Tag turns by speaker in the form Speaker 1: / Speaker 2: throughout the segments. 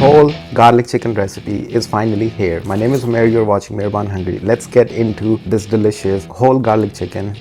Speaker 1: whole garlic chicken recipe is finally here. My name is Mair, you're watching Mair Hungry. Let's get into this delicious whole garlic chicken.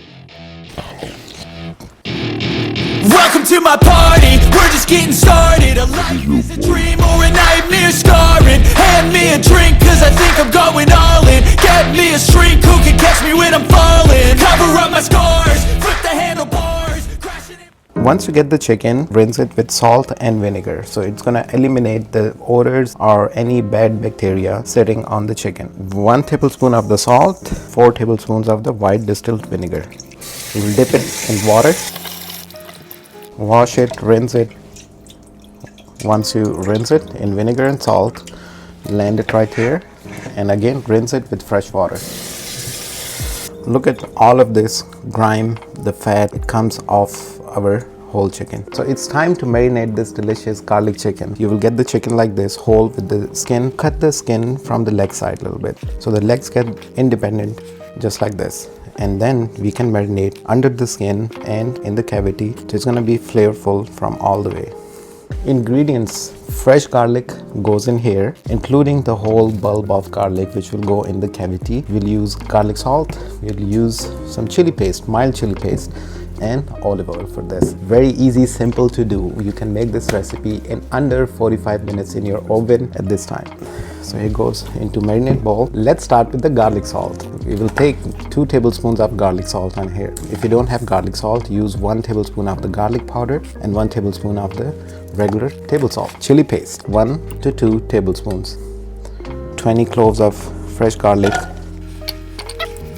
Speaker 2: Welcome to my party, we're just getting started. A life is a dream or a nightmare scarring. Hand me a drink cause I think I'm going all in. Get me a shrink who can catch me when I'm falling. Cover up my scars, flip the handlebars, crashing in.
Speaker 1: Once you get the chicken, rinse it with salt and vinegar. So it's gonna eliminate the odors or any bad bacteria sitting on the chicken. 1 tablespoon of the salt, 4 tablespoons of the white distilled vinegar. You'll dip it in water. Wash it, rinse it. Once you rinse it in vinegar and salt, land it right here, and again rinse it with fresh water. Look at all of this grime, the fat, it comes off our whole chicken. So it's time to marinate this delicious garlic chicken. You will get the chicken like this, whole with the skin. Cut the skin from the leg side a little bit so the legs get independent, just like this. And then we can marinate under the skin and in the cavity. It's gonna be flavorful from all the way. Ingredients: fresh garlic goes in here, including the whole bulb of garlic, which will go in the cavity. We'll use garlic salt, we'll use some chili paste, mild chili paste, and olive oil for this. Very easy, simple to do. You can make this recipe in under 45 minutes in your oven at this time. So here goes into marinade bowl. Let's start with the garlic salt. We will take 2 tablespoons of garlic salt on here. If you don't have garlic salt, use 1 tablespoon of the garlic powder and 1 tablespoon of the regular table salt. Chili paste, 1 to 2 tablespoons. 20 cloves of fresh garlic.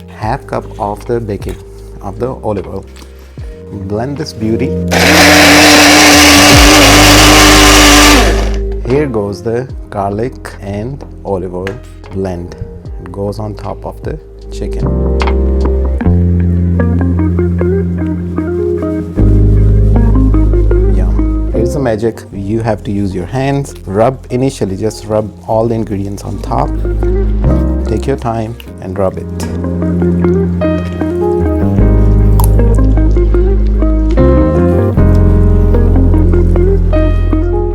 Speaker 1: Half cup of the baking of the olive oil. Blend this beauty. Here goes the garlic and olive oil blend. It goes on top of the chicken. Yum. Here's the magic. You have to use your hands. Rub initially, just rub all the ingredients on top. Take your time and rub it.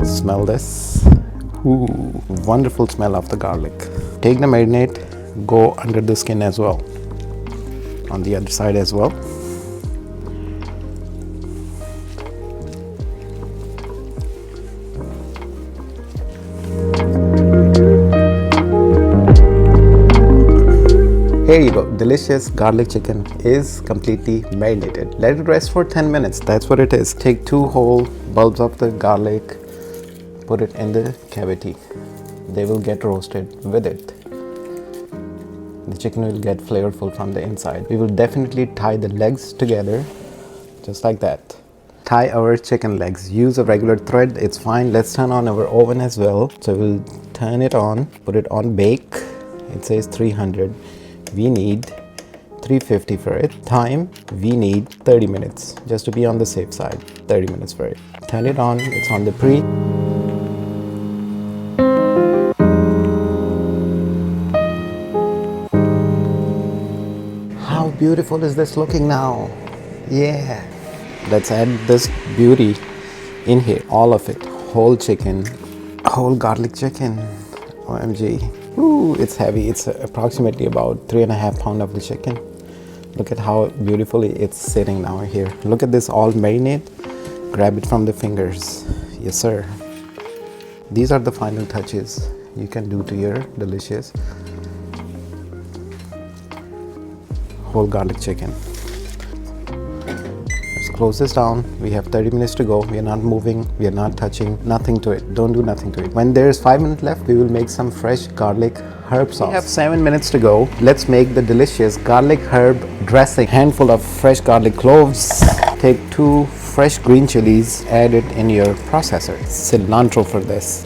Speaker 1: Smell this. Ooh, wonderful smell of the garlic. Take the marinade, go under the skin as well, on the other side as well. Here you go, delicious garlic chicken is completely marinated. Let it rest for 10 minutes, that's what it is. Take 2 whole bulbs of the garlic, put it in the cavity. They will get roasted with it. The chicken will get flavorful from the inside. We will definitely tie the legs together, just like that. Tie our chicken legs. Use a regular thread, it's fine. Let's turn on our oven as well. So we'll turn it on, put it on bake. It says 300. We need 350 for it. Time, we need 30 minutes, just to be on the safe side. 30 minutes for it. Turn it on, it's on the pre. How beautiful is this looking now? Yeah. Let's add this beauty in here. All of it. Whole chicken. Whole garlic chicken. OMG. Ooh, it's heavy. It's approximately about 3.5 pounds of the chicken. Look at how beautifully it's sitting now here. Look at this all marinade. Grab it from the fingers. Yes, sir. These are the final touches you can do to your delicious whole garlic chicken. Let's close this down. We have 30 minutes to go. We are not moving, we are not touching, nothing to it. Don't do nothing to it. When there's 5 minutes left, we will make some fresh garlic herb sauce. We have 7 minutes to go. Let's make the delicious garlic herb dressing. Handful of fresh garlic cloves. Take 2 fresh green chilies, add it in your processor. Cilantro for this.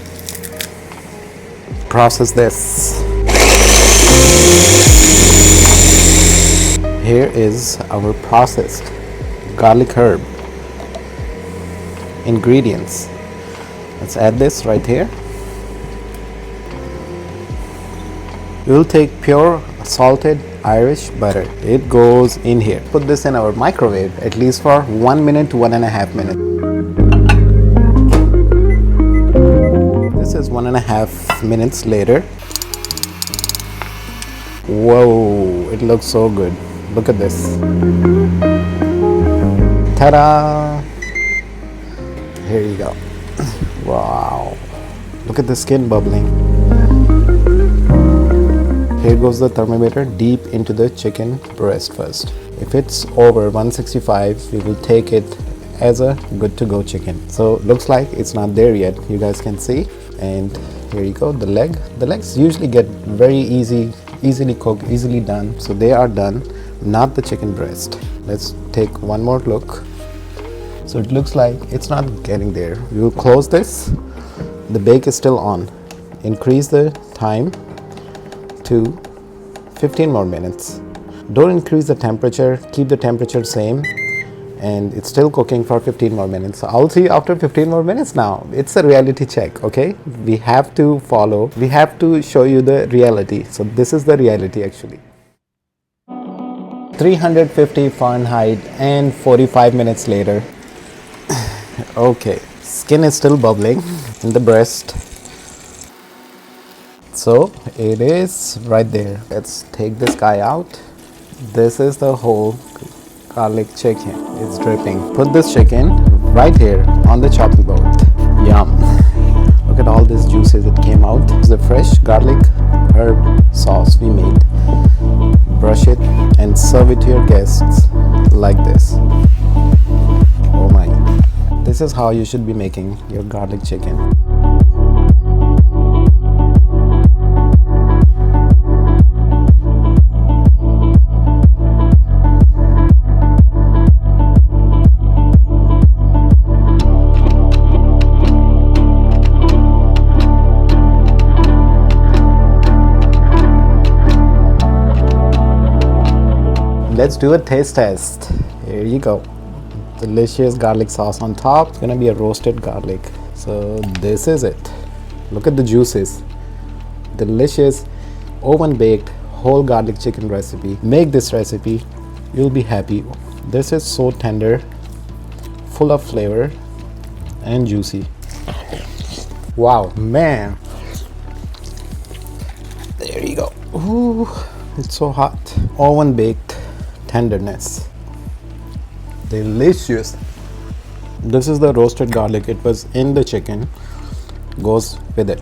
Speaker 1: Process this. Here is our processed garlic herb ingredients. Let's add this right here. We will take pure salted Irish butter. It goes in here. Put this in our microwave at least for 1 minute to 1.5 minutes. This is 1.5 minutes later. Whoa, it looks so good. Look at this. Ta-da! Here you go. Wow. Look at the skin bubbling. Here goes the thermometer deep into the chicken breast first. If it's over 165, we will take it as a good to go chicken. So looks like it's not there yet. You guys can see. And here you go, the legs usually get very easily cooked, easily done. So they are done, not the chicken breast. Let's take one more look. So it looks like it's not getting there. We will close this. The bake is still on. Increase the time to 15 more minutes. Don't increase the temperature, keep the temperature same, and it's still cooking for 15 more minutes. So I'll see you after 15 more minutes now. It's a reality check, okay? We have to show you the reality. So this is the reality actually. 350 Fahrenheit and 45 minutes later. Okay, skin is still bubbling in the breast. So it is right there. Let's take this guy out. This is the whole garlic chicken. It's dripping. Put this chicken right here on the chopping board. Yum. Look at all these juices that came out. It's the fresh garlic herb sauce we made. Brush it and serve it to your guests like this. Oh my. This is how you should be making your garlic chicken. Let's do a taste test. Here you go. Delicious garlic sauce on top. It's gonna be a roasted garlic. So this is it. Look at the juices. Delicious oven baked whole garlic chicken recipe. Make this recipe, you'll be happy. This is so tender, full of flavor and juicy. Wow, man. There you go. Ooh, it's so hot. Oven baked tenderness. Delicious. This is the roasted garlic. It was in the chicken. Goes with it.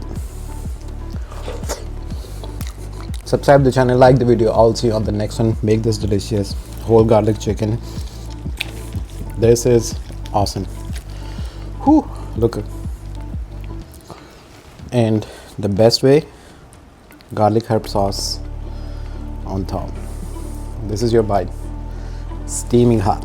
Speaker 1: Subscribe the channel, like the video. I'll see you on the next one. Make this delicious whole garlic chicken. This is awesome. Whew, look. And the best way, garlic herb sauce on top. This is your bite. Steaming hot.